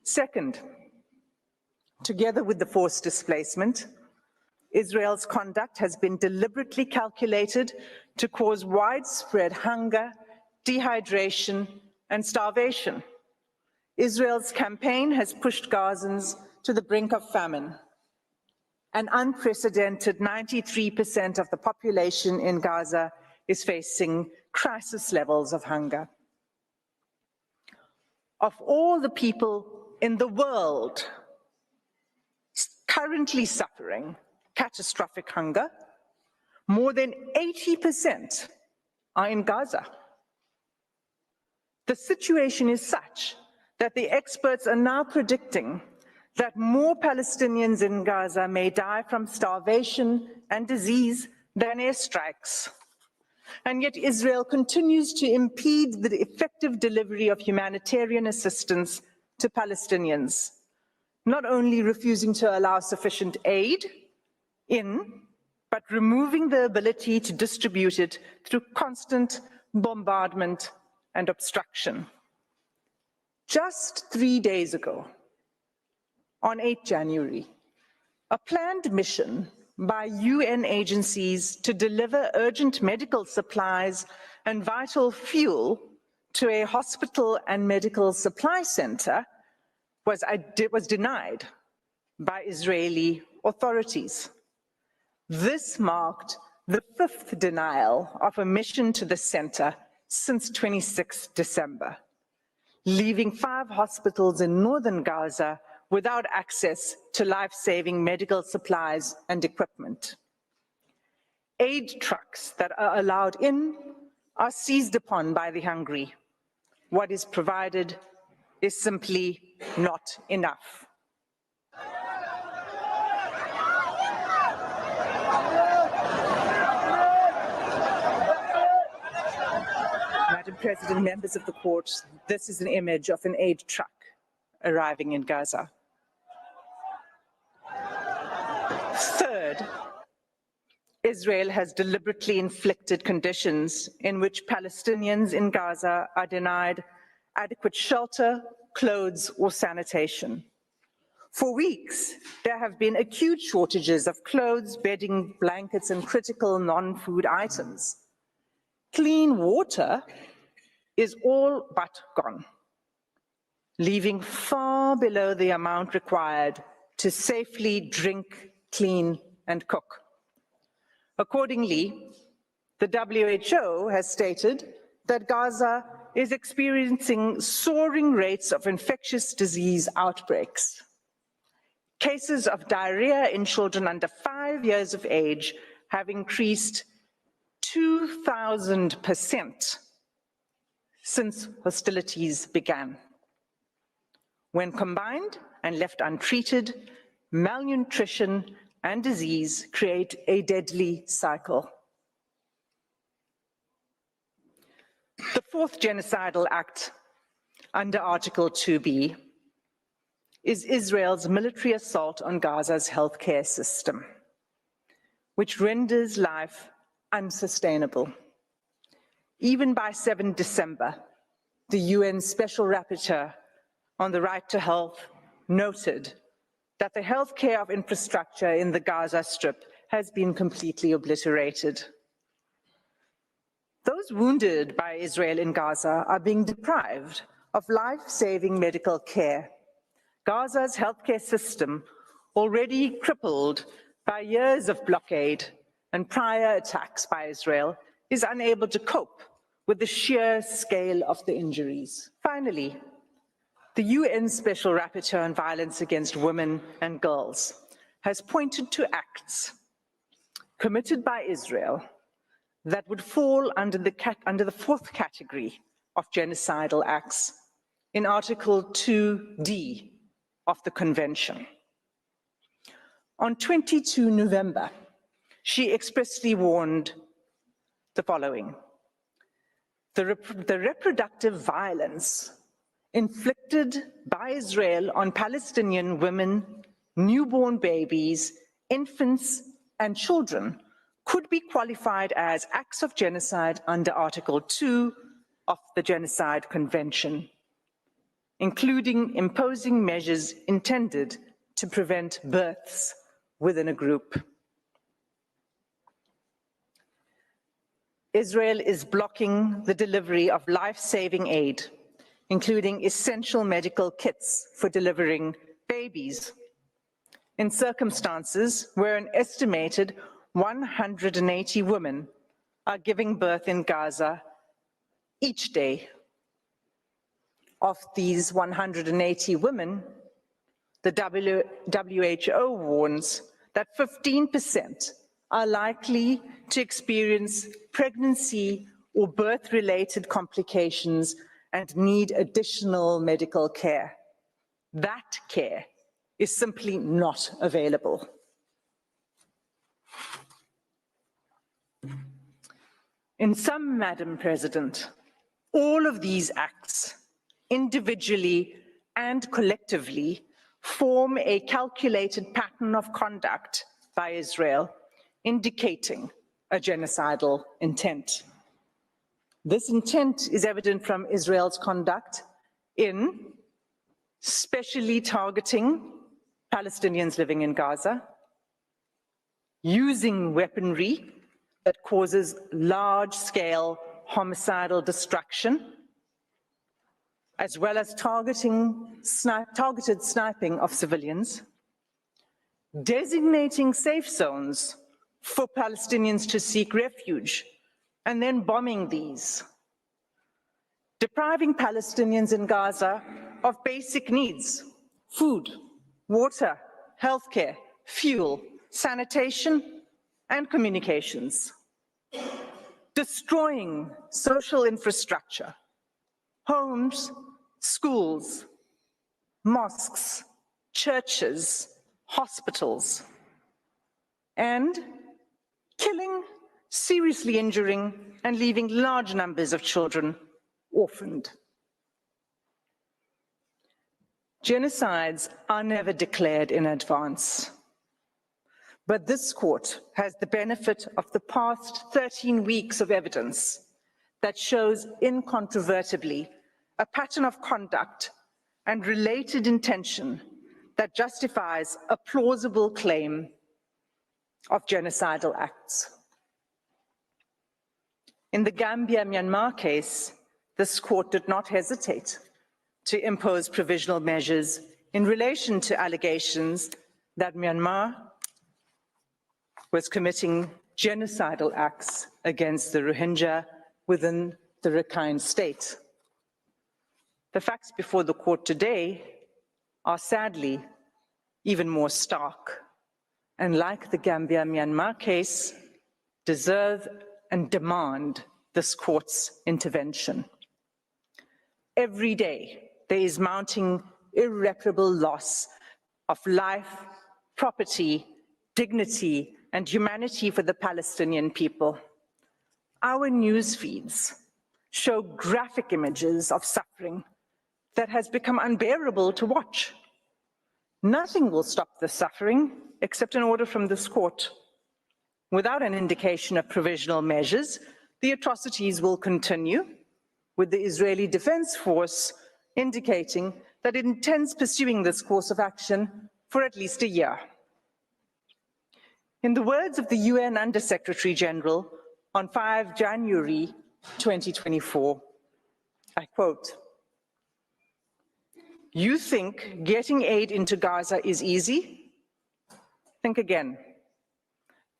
Second, together with the forced displacement, Israel's conduct has been deliberately calculated to cause widespread hunger, dehydration, and starvation. Israel's campaign has pushed Gazans to the brink of famine. An unprecedented 93% of the population in Gaza is facing crisis levels of hunger. Of all the people in the world currently suffering catastrophic hunger, more than 80% are in Gaza. The situation is such that the experts are now predicting that more Palestinians in Gaza may die from starvation and disease than airstrikes. And yet Israel continues to impede the effective delivery of humanitarian assistance to Palestinians, not only refusing to allow sufficient aid in, but removing the ability to distribute it through constant bombardment and obstruction. Just 3 days ago, on 8 January, a planned mission by UN agencies to deliver urgent medical supplies and vital fuel to a hospital and medical supply center was denied by Israeli authorities. This marked the 5th denial of a mission to the center since 26 December, leaving 5 hospitals in northern Gaza without access to life-saving medical supplies and equipment. Aid trucks that are allowed in are seized upon by the hungry. What is provided is simply not enough. Madam President, members of the court, this is an image of an aid truck arriving in Gaza. Third, Israel has deliberately inflicted conditions in which Palestinians in Gaza are denied adequate shelter, clothes, or sanitation. For weeks, there have been acute shortages of clothes, bedding, blankets, and critical non-food items. Clean water is all but gone, leaving far below the amount required to safely drink, clean, and cook. Accordingly, the WHO has stated that Gaza is experiencing soaring rates of infectious disease outbreaks. Cases of diarrhea in children under 5 years of age have increased 2,000% since hostilities began. When combined and left untreated, malnutrition and disease create a deadly cycle. The 4th genocidal act under Article 2B is Israel's military assault on Gaza's healthcare system, which renders life unsustainable. Even by 7 December, the UN Special Rapporteur on the right to health noted that the healthcare infrastructure in the Gaza Strip has been completely obliterated. Those wounded by Israel in Gaza are being deprived of life-saving medical care. Gaza's healthcare system, already crippled by years of blockade and prior attacks by Israel, is unable to cope with the sheer scale of the injuries. Finally, the UN Special Rapporteur on Violence Against Women and Girls has pointed to acts committed by Israel that would fall under the 4th category of genocidal acts in Article 2D of the Convention. On 22 November, she expressly warned the following: the reproductive violence inflicted by Israel on Palestinian women, newborn babies, infants, and children could be qualified as acts of genocide under Article 2 of the Genocide Convention. including imposing measures intended to prevent births within a group. Israel is blocking the delivery of life-saving aid, including essential medical kits for delivering babies, in circumstances where an estimated 180 women are giving birth in Gaza each day. Of these 180 women, the WHO warns that 15% are likely to experience pregnancy or birth-related complications and need additional medical care. That care is simply not available. In sum, Madam President, all of these acts, individually and collectively, form a calculated pattern of conduct by Israel, indicating a genocidal intent. This intent is evident from Israel's conduct in specially targeting Palestinians living in Gaza, using weaponry that causes large-scale homicidal destruction, as well as targeted sniping of civilians, designating safe zones for Palestinians to seek refuge, and then bombing these, depriving Palestinians in Gaza of basic needs: food, water, healthcare, fuel, sanitation, and communications, destroying social infrastructure, homes, schools, mosques, churches, hospitals, and killing, seriously injuring, and leaving large numbers of children orphaned. Genocides are never declared in advance, but this court has the benefit of the past 13 weeks of evidence that shows incontrovertibly a pattern of conduct and related intention that justifies a plausible claim of genocidal acts. In the Gambia-Myanmar case, this court did not hesitate to impose provisional measures in relation to allegations that Myanmar was committing genocidal acts against the Rohingya within the Rakhine state. The facts before the court today are sadly even more stark, and like the Gambia-Myanmar case, deserve and demand this court's intervention. Every day, there is mounting irreparable loss of life, property, dignity, and humanity for the Palestinian people. Our news feeds show graphic images of suffering that has become unbearable to watch. Nothing will stop the suffering except an order from this court. Without an indication of provisional measures, the atrocities will continue, with the Israeli Defense Force indicating that it intends pursuing this course of action for at least a year. In the words of the UN Under-Secretary General on 5 January 2024, I quote, "You think getting aid into Gaza is easy? Think again.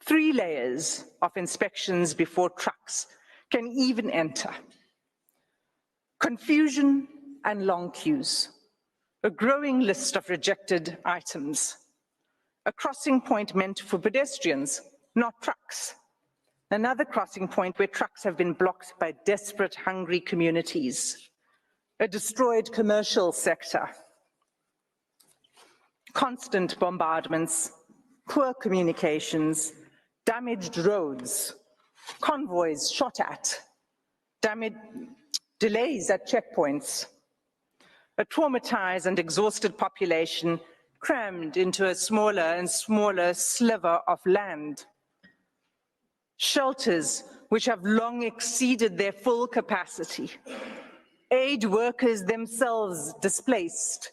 3 layers of inspections before trucks can even enter. Confusion and long queues. A growing list of rejected items. A crossing point meant for pedestrians, not trucks. Another crossing point where trucks have been blocked by desperate, hungry communities. A destroyed commercial sector. Constant bombardments, poor communications, damaged roads, convoys shot at, delays at checkpoints, a traumatized and exhausted population crammed into a smaller and smaller sliver of land, shelters which have long exceeded their full capacity, aid workers themselves displaced,